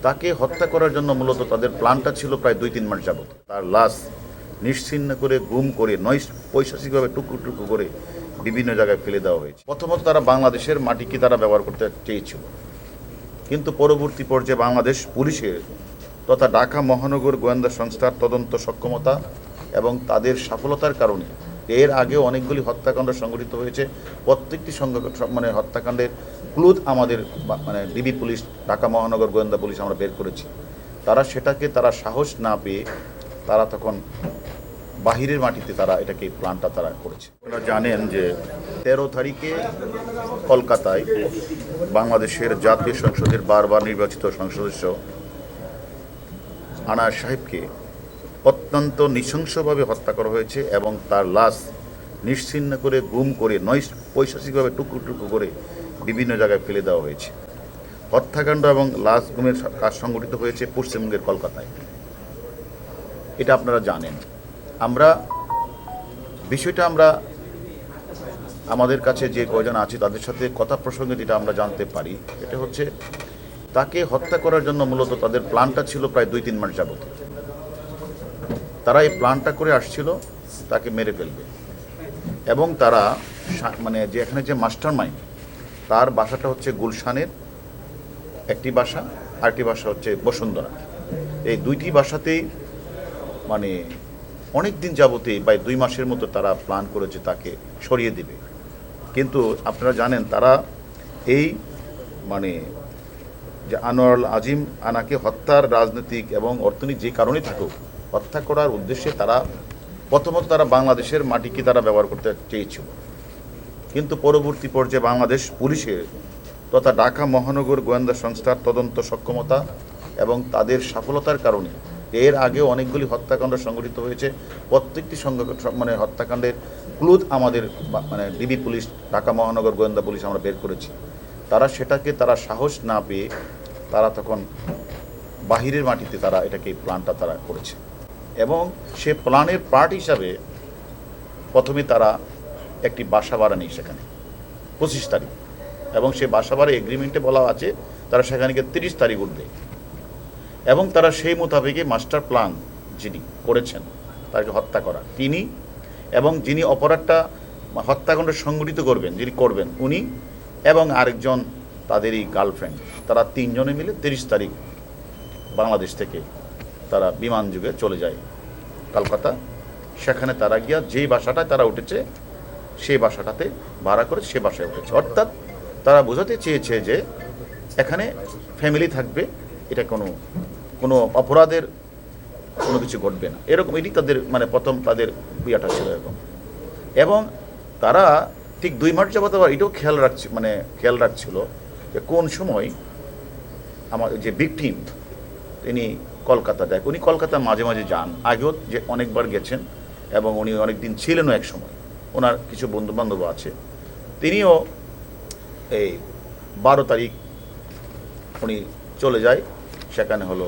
তাকে হত্যা করার জন্য মূলত তাদের প্ল্যানটা ছিল প্রায় 2-3 মাস যাবত। তার লাশ নিশ্চিহ্ন করে গুম করে পৈশাচিকভাবে টুকরো টুকরো করে বিভিন্ন জায়গায় ফেলে দেওয়া হয়েছে। প্রথমত তারা বাংলাদেশের মাটিকে তারা ব্যবহার করতে চেয়েছিল, কিন্তু পরবর্তী পর্যায়ে বাংলাদেশ পুলিশের তথা ঢাকা মহানগর গোয়েন্দা সংস্থার তদন্ত সক্ষমতা এবং তাদের সফলতার কারণে এর আগেও অনেকগুলি হত্যাকাণ্ড সংঘটিত হয়েছে। প্রত্যেকটি হত্যাকাণ্ডের ক্লুজ আমাদের ডিবি পুলিশ, ঢাকা মহানগর গোয়েন্দা পুলিশ আমরা বের করেছি। তারা সাহস না পেয়ে তারা তখন বাহিরের মাটিতে তারা প্ল্যানটা করেছে। আপনারা জানেন যে 13 তারিখে কলকাতায় বাংলাদেশের জাতীয় সংসদের বারবার নির্বাচিত সংসদ সদস্য আনার সাহেবকে অত্যন্ত নৃশংসভাবে হত্যা করা হয়েছে এবং তার লাশ নিশ্চিহ্ন করে গুম করে পৈশাচিকভাবে টুকরো টুকরো করে বিভিন্ন জায়গায় ফেলে দেওয়া হয়েছে। হত্যাকাণ্ড এবং লাশ গুমের কাজ সংঘটিত হয়েছে পশ্চিমবঙ্গের কলকাতায়। এটা আপনারা জানেন। বিষয়টা আমরা আমাদের কাছে যে কয়জন আছে তাদের সাথে কথা প্রসঙ্গে যেটা আমরা জানতে পারি, এটা হচ্ছে তাকে হত্যা করার জন্য মূলত তাদের প্ল্যানটা ছিল প্রায় 2-3 মাস যাবত। তারা এই প্ল্যানটা করে আসছিল তাকে মেরে ফেলবে, এবং তারা যে এখানে যে মাস্টার মাইন্ড, তার বাসাটা হচ্ছে গুলশানের একটি বাসা, আরেকটি বাসা হচ্ছে বসুন্ধরা। এই দুইটি বাসাতেই অনেক দিন যাবতেই প্রায় 2 মাসের মতো তারা প্ল্যান করেছে তাকে সরিয়ে দেবে। কিন্তু আপনারা জানেন তারা এই যে আনোয়ারুল আজিম আনাকে হত্যার রাজনৈতিক এবং অর্থনৈতিক যে কারণেই থাকুক, হত্যা করার উদ্দেশ্যে প্রথমত তারা বাংলাদেশের মাটিকে তারা ব্যবহার করতে চেয়েছিল, কিন্তু পরবর্তী পর্যায়ে বাংলাদেশ পুলিশের তথা ঢাকা মহানগর গোয়েন্দা সংস্থার তদন্ত সক্ষমতা এবং তাদের সফলতার কারণে এর আগেও অনেকগুলি হত্যাকাণ্ড সংঘটিত হয়েছে। প্রত্যেকটি হত্যাকাণ্ডের ক্লুজ আমাদের ডিবি পুলিশ, ঢাকা মহানগর গোয়েন্দা পুলিশ আমরা বের করেছি। তারা সাহস না পেয়ে তারা তখন বাহিরের মাটিতে তারা প্ল্যানটা করেছে, এবং সে প্ল্যানের পার্ট হিসাবে প্রথমে তারা একটি বাসা ভাড়া নেই সেখানে 25 তারিখ, এবং সে বাসা ভাড়া এগ্রিমেন্টে বলা আছে তারা সেখানে 30 তারিখ উঠবে, এবং তারা সেই মোতাবেকই মাস্টার প্ল্যান যিনি করেছেন তাকে হত্যা করা, তিনি এবং যিনি অপরাধটা হত্যাকাণ্ড সংঘটিত করবেন উনি এবং আরেকজন তাদেরই গার্লফ্রেন্ড, তারা 3 জনে মিলে 30 তারিখ বাংলাদেশ থেকে তারা বিমান যুগে চলে যায় কলকাতা। সেখানে তারা গিয়া যেই বাসাটায় তারা উঠেছে সেই বাসাটাতে ভাড়া করে সে বাসায় উঠেছে। অর্থাৎ তারা বোঝাতে চেয়েছে যে এখানে ফ্যামিলি থাকবে, এটা কোনো অপরাধের কোনো কিছু ঘটবে না, এরকম এটি তাদের প্রথম তাদের ইয়েটা ছিল এরকম। এবং তারা ঠিক 2 মাস যাবত আবার এটাও খেয়াল রাখছিল যে কোন সময় আমার যে ভিকটিম তিনি কলকাতা যায়। উনি কলকাতা মাঝে মাঝে যান, আগেও যে অনেকবার গেছেন, এবং উনি অনেক দিন ছিলেনও এক সময়, ওনার কিছু বন্ধুবান্ধব আছে। তিনিও এই 12 তারিখ উনি চলে যায়, সেখানে হলো